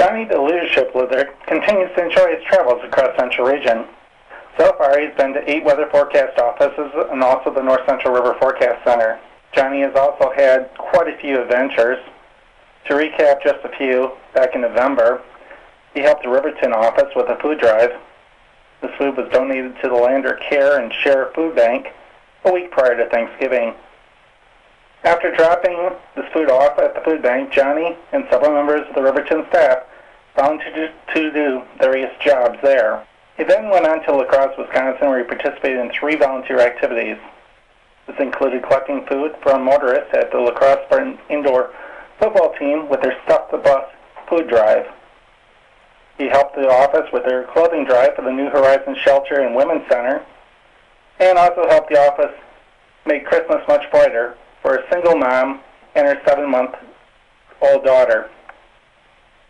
Johnny, the leadership lizard, continues to enjoy his travels across Central Region. So far, he's been to 8 weather forecast offices and also the North Central River Forecast Center. Johnny has also had quite a few adventures. To recap just a few, back in November, he helped the Riverton office with a food drive. This food was donated to the Lander Care and Share Food Bank a week prior to Thanksgiving. After dropping this food off at the food bank, Johnny and several members of the Riverton staff volunteered to do various jobs there. He then went on to La Crosse, Wisconsin, where he participated in 3 volunteer activities. This included collecting food from motorists at the La Crosse Spartan indoor football team with their Stuff the Bus food drive. He helped the office with their clothing drive for the New Horizons Shelter and Women's Center, and also helped the office make Christmas much brighter for a single mom and her 7-month-old daughter.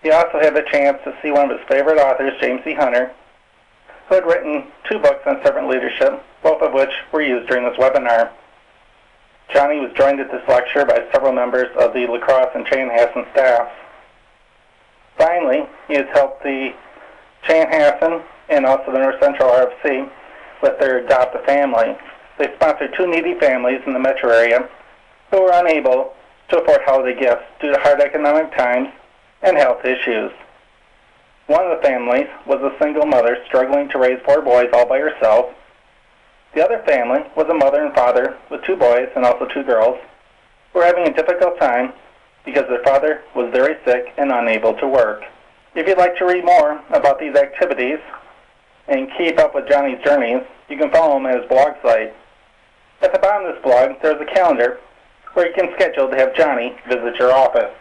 He also had the chance to see one of his favorite authors, James C. Hunter, who had written 2 books on servant leadership, both of which were used during this webinar. Johnny was joined at this lecture by several members of the La Crosse and Chanhassen staff. Finally, he has helped the Chanhassen and also the North Central RFC with their Adopt a Family. They sponsored 2 needy families in the metro area who were unable to afford holiday gifts due to hard economic times and health issues. One of the families was a single mother struggling to raise 4 boys all by herself. The other family was a mother and father with 2 boys and also 2 girls who were having a difficult time because their father was very sick and unable to work. If you'd like to read more about these activities and keep up with Johnny's journeys, you can follow him at his blog site. At the bottom of this blog, there's a calendar where you can schedule to have Johnny visit your office.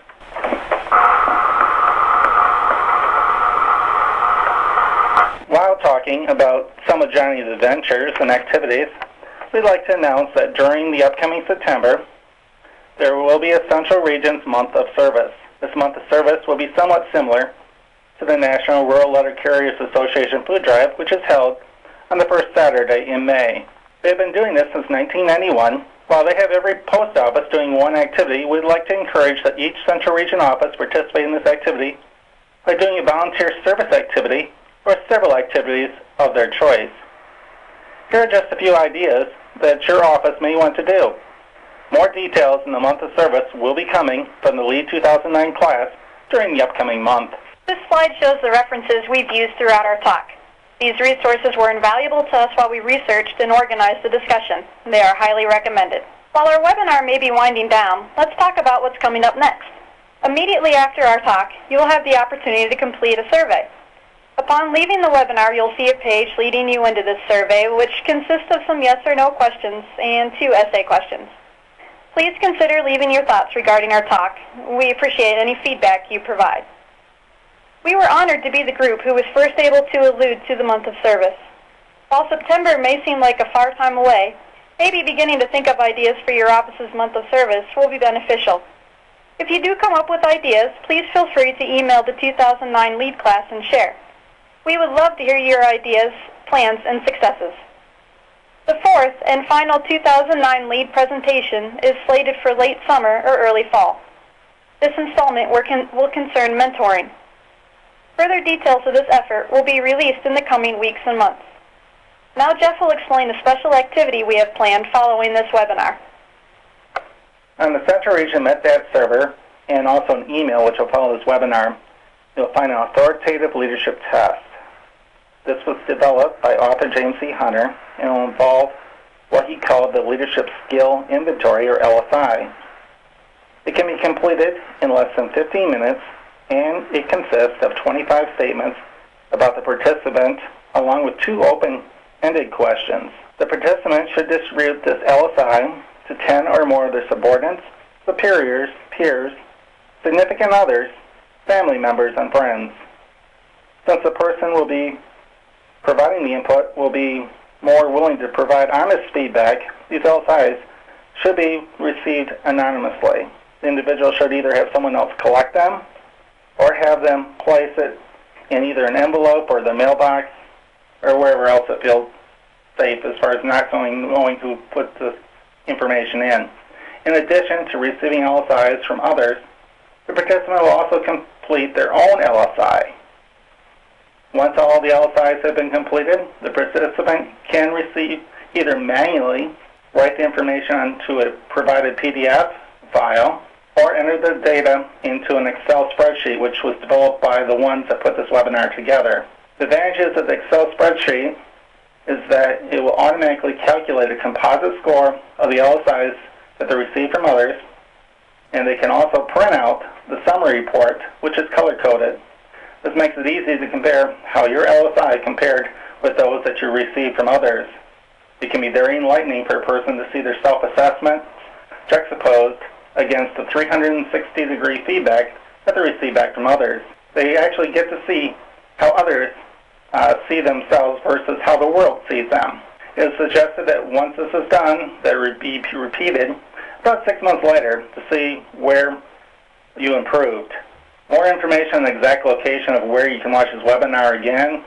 While talking about some of Johnny's adventures and activities, we'd like to announce that during the upcoming September, there will be a Central Region's Month of Service. This Month of Service will be somewhat similar to the National Rural Letter Carriers Association Food Drive, which is held on the first Saturday in May. They've been doing this since 1991. While they have every post office doing one activity, we'd like to encourage that each Central Region office participate in this activity by doing a volunteer service activity or several activities of their choice. Here are just a few ideas that your office may want to do. More details in the month of service will be coming from the LEAD 2009 class during the upcoming month. This slide shows the references we've used throughout our talk. These resources were invaluable to us while we researched and organized the discussion. They are highly recommended. While our webinar may be winding down, let's talk about what's coming up next. Immediately after our talk, you will have the opportunity to complete a survey. Upon leaving the webinar, you'll see a page leading you into this survey, which consists of some yes or no questions and 2 essay questions. Please consider leaving your thoughts regarding our talk. We appreciate any feedback you provide. We were honored to be the group who was first able to allude to the month of service. While September may seem like a far time away, maybe beginning to think of ideas for your office's month of service will be beneficial. If you do come up with ideas, please feel free to email the 2009 LEAD class and share. We would love to hear your ideas, plans, and successes. The 4th and final 2009 LEAD presentation is slated for late summer or early fall. This installment will concern mentoring. Further details of this effort will be released in the coming weeks and months. Now Jeff will explain a special activity we have planned following this webinar. On the Central Region MetDat server and also an email which will follow this webinar, you'll find an authoritative leadership test. This was developed by author James C. Hunter and will involve what he called the Leadership Skill Inventory, or LSI. It can be completed in less than 15 minutes, and it consists of 25 statements about the participant along with 2 open-ended questions. The participant should distribute this LSI to 10 or more of their subordinates, superiors, peers, significant others, family members, and friends. Since the person will be providing the input will be more willing to provide honest feedback, these LSIs should be received anonymously. The individual should either have someone else collect them or have them place it in either an envelope or the mailbox or wherever else it feels safe as far as not knowing who put this information in. In addition to receiving LSIs from others, The participant will also complete their own LSI. Once all the LSIs have been completed, the participant can receive either manually write the information onto a provided PDF file or enter the data into an Excel spreadsheet, which was developed by the ones that put this webinar together. The advantages of the Excel spreadsheet is that it will automatically calculate a composite score of the LSIs that they receive from others, and they can also print out the summary report, which is color-coded. This makes it easy to compare how your LSI compared with those that you received from others. It can be very enlightening for a person to see their self-assessment juxtaposed against the 360-degree feedback that they receive back from others. They actually get to see how others see themselves versus how the world sees them. It is suggested that once this is done, that it be repeated about 6 months later to see where you improved. More information on the exact location of where you can watch this webinar again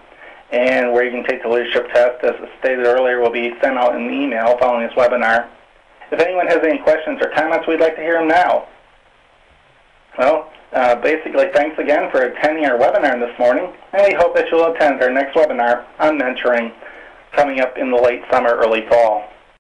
and where you can take the leadership test, as stated earlier, will be sent out in an email following this webinar. If anyone has any questions or comments, we'd like to hear them now. Well, basically, thanks again for attending our webinar this morning, and we hope that you'll attend our next webinar on mentoring coming up in the late summer, early fall.